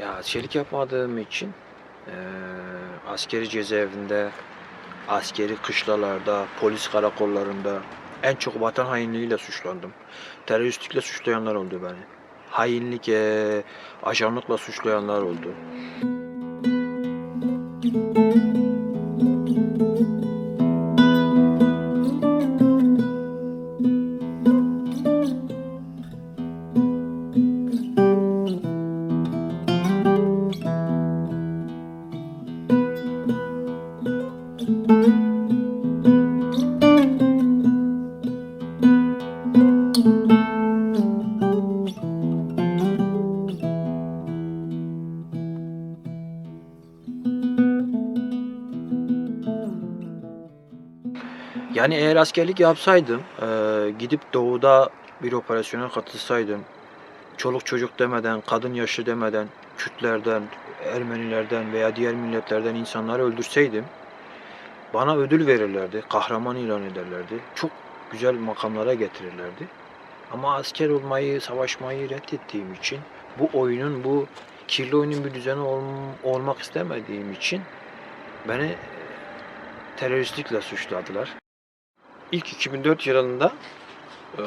Ya askerlik yapmadığım için eee, askeri cezaevinde, askeri kışlalarda, polis karakollarında en çok vatan hainliğiyle suçlandım. Teröristlikle suçlayanlar oldu beni. Hainlik, ajanlıkla suçlayanlar oldu. Yani eğer askerlik yapsaydım, gidip doğuda bir operasyona katılsaydım, çoluk çocuk demeden, kadın yaşlı demeden, Kürtlerden, Ermenilerden veya diğer milletlerden insanları öldürseydim, bana ödül verirlerdi, kahraman ilan ederlerdi. Çok güzel makamlara getirirlerdi. Ama asker olmayı, savaşmayı reddettiğim için, bu oyunun, bu kirli oyunun bir düzeni olmak istemediğim için beni teröristlikle suçladılar. İlk 2004 yılında e,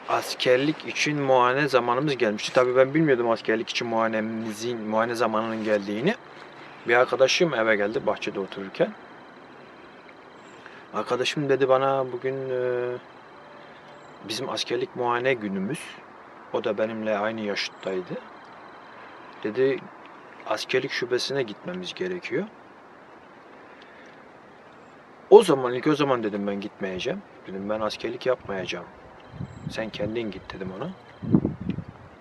askerlik için muayene zamanımız gelmişti. Tabii ben bilmiyordum askerlik için muayene zamanının geldiğini. Bir arkadaşım eve geldi bahçede otururken. Arkadaşım dedi bana bugün bizim askerlik muayene günümüz. O da benimle aynı yaşıttaydı. Dedi askerlik şubesine gitmemiz gerekiyor. İlk o zaman dedim ben gitmeyeceğim. Dedim ben askerlik yapmayacağım. Sen kendin git dedim ona.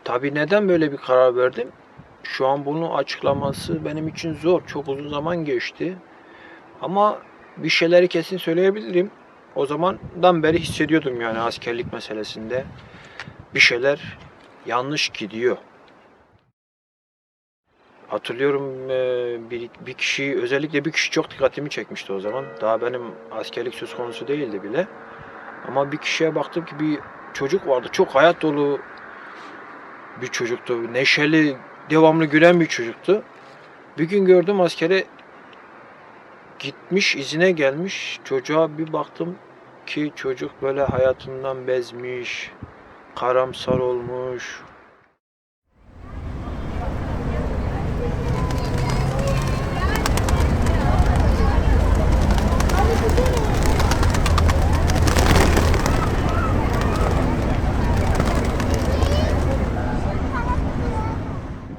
Tabii neden böyle bir karar verdim? Şu an bunu açıklaması benim için zor. Çok uzun zaman geçti. Ama bir şeyleri kesin söyleyebilirim. O zamandan beri hissediyordum yani askerlik meselesinde bir şeyler yanlış gidiyor. Hatırlıyorum bir kişi, özellikle bir kişi çok dikkatimi çekmişti o zaman. Daha benim askerlik söz konusu değildi bile. Ama bir kişiye baktım ki bir çocuk vardı. Çok hayat dolu bir çocuktu. Neşeli, devamlı gülen bir çocuktu. Bir gün gördüm askere gitmiş, izine gelmiş. Çocuğa bir baktım ki çocuk böyle hayatından bezmiş, karamsar olmuş.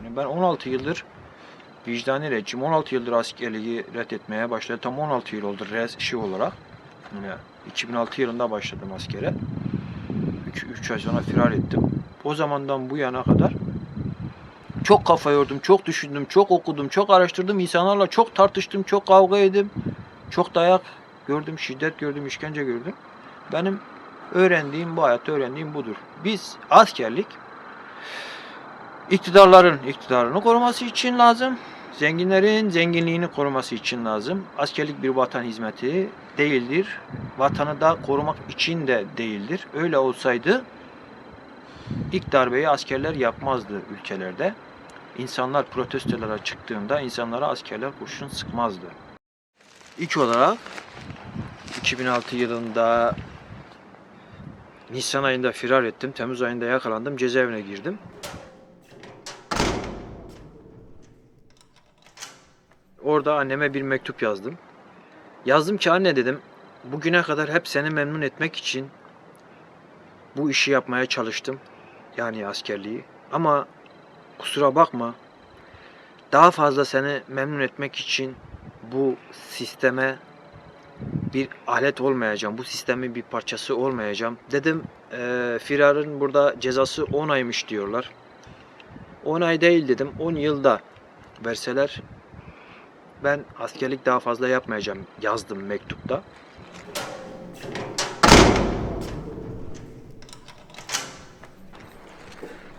Yani ben 16 yıldır vicdani rejim, 16 yıldır askerliği reddetmeye başladı. Tam 16 yıl oldu olarak. Yani 2006 yılında başladım askere. 3 ay sonra firar ettim. O zamandan bu yana kadar çok kafa yordum, çok düşündüm, çok okudum, çok araştırdım. İnsanlarla çok tartıştım, çok kavga ettim. Çok dayak gördüm, şiddet gördüm, işkence gördüm. Benim öğrendiğim, bu hayatta öğrendiğim budur. Biz askerlik iktidarların iktidarını koruması için lazım. Zenginlerin zenginliğini koruması için lazım. Askerlik bir vatan hizmeti değildir. Vatanı da korumak için de değildir. Öyle olsaydı ilk darbeyi askerler yapmazdı ülkelerde. İnsanlar protestolara çıktığında insanlara askerler kurşun sıkmazdı. İlk olarak 2006 yılında Nisan ayında firar ettim. Temmuz ayında yakalandım. Cezaevine girdim. Orada anneme bir mektup yazdım. Yazdım ki anne dedim, bugüne kadar hep seni memnun etmek için bu işi yapmaya çalıştım. Yani askerliği. Ama kusura bakma, daha fazla seni memnun etmek için bu sisteme bir alet olmayacağım. Bu sistemin bir parçası olmayacağım. Dedim firarın burada cezası 10 aymış diyorlar. 10 ay değil dedim. 10 yılda verseler ben askerlik daha fazla yapmayacağım yazdım mektupta.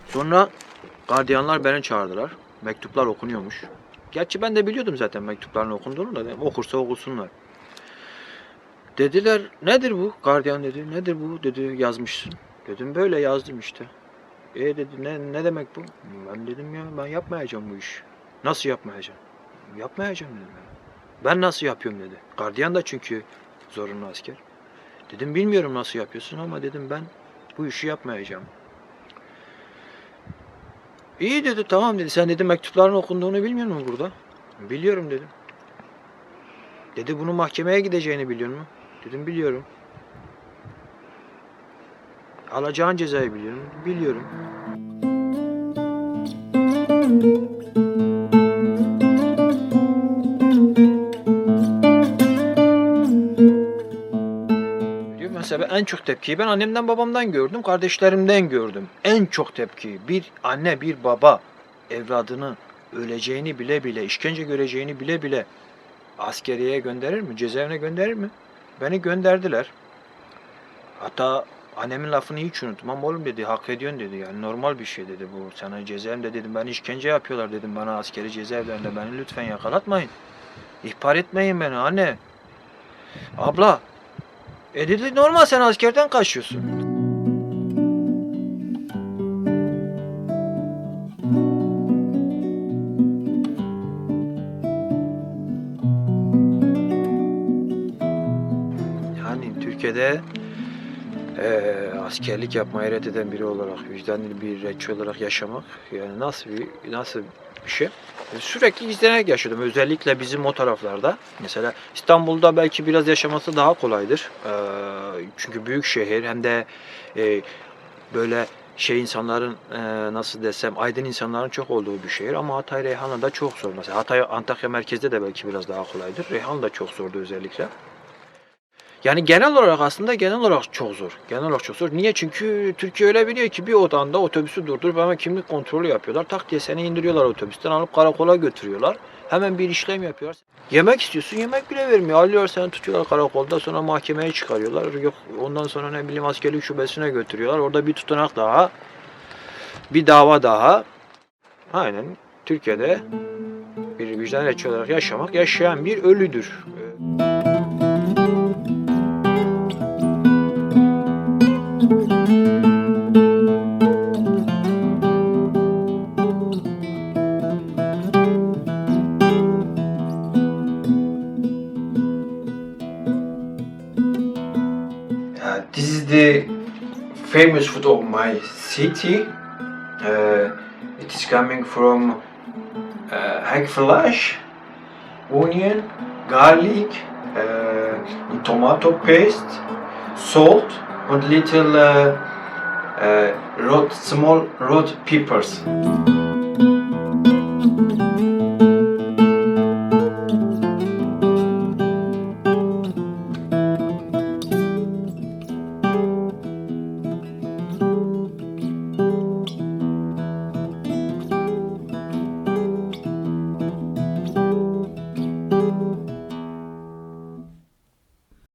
Sonra gardiyanlar beni çağırdılar. Mektuplar okunuyormuş. Gerçi ben de biliyordum zaten mektupların okunduğunu da dedim, okursa okusunlar. Dediler nedir bu? Gardiyan dedi. Nedir bu? Dedi yazmışsın. Dedim böyle yazdım işte. Dedi ne demek bu? Ben dedim ya ben yapmayacağım bu işi. Nasıl yapmayacağım? Yapmayacağım dedim ya. Ben nasıl yapıyorum dedi. Gardiyan da çünkü zorunlu asker. Dedim bilmiyorum nasıl yapıyorsun ama dedim ben bu işi yapmayacağım. İyi dedi tamam dedi. Sen dedi mektupların okunduğunu bilmiyor musun burada? Biliyorum dedim. Dedi bunu mahkemeye gideceğini biliyor musun? Dedim biliyorum. Alacağın cezayı biliyorum. Biliyorum. Diyor mesela en çok tepkiyi ben annemden babamdan gördüm, kardeşlerimden gördüm. En çok tepkiyi bir anne bir baba evladını öleceğini bile bile, işkence göreceğini bile bile askeriyeye gönderir mi? Cezaevine gönderir mi? Beni gönderdiler. Hatta annemin lafını hiç unutmam. Oğlum dedi hak ediyorsun dedi. Yani normal bir şey dedi bu. Sana cezaevinde dedim ben işkence yapıyorlar dedim bana askeri cezaevlerinde. Beni lütfen yakalatmayın. İhbar etmeyin beni anne. Abla. Dedi normal sen askerden kaçıyorsun. Yani Türkiye'de askerlik yapmayı reddeden biri olarak, vicdanlı bir retçi olarak yaşamak yani nasıl bir şey? Sürekli izlenerek yaşadım. Özellikle bizim o taraflarda. Mesela İstanbul'da belki biraz yaşaması daha kolaydır. Çünkü büyük şehir hem de böyle insanların nasıl desem aydın insanların çok olduğu bir şehir ama Hatay Reyhanlı'da çok zor. Mesela Hatay Antakya merkezde de belki biraz daha kolaydır. Reyhan da çok zordu özellikle. Yani genel olarak aslında genel olarak çok zor. Genel olarak çok zor. Niye? Çünkü Türkiye öyle biliyor ki bir odanda otobüsü durdurup hemen kimlik kontrolü yapıyorlar. Tak diye seni indiriyorlar otobüsten alıp karakola götürüyorlar. Hemen bir işlem yapıyorlar. Yemek istiyorsun yemek bile vermiyor. Alıyorlar seni tutuyorlar karakolda sonra mahkemeye çıkarıyorlar. Yok ondan sonra ne bileyim askerlik şubesine götürüyorlar. Orada bir tutanak daha. Bir dava daha. Aynen Türkiye'de bir vicdan retçi olarak yaşayan bir ölüdür. This is the famous food of my city. It is coming from hackfleisch, onion, garlic, tomato paste, salt, and little small red peppers.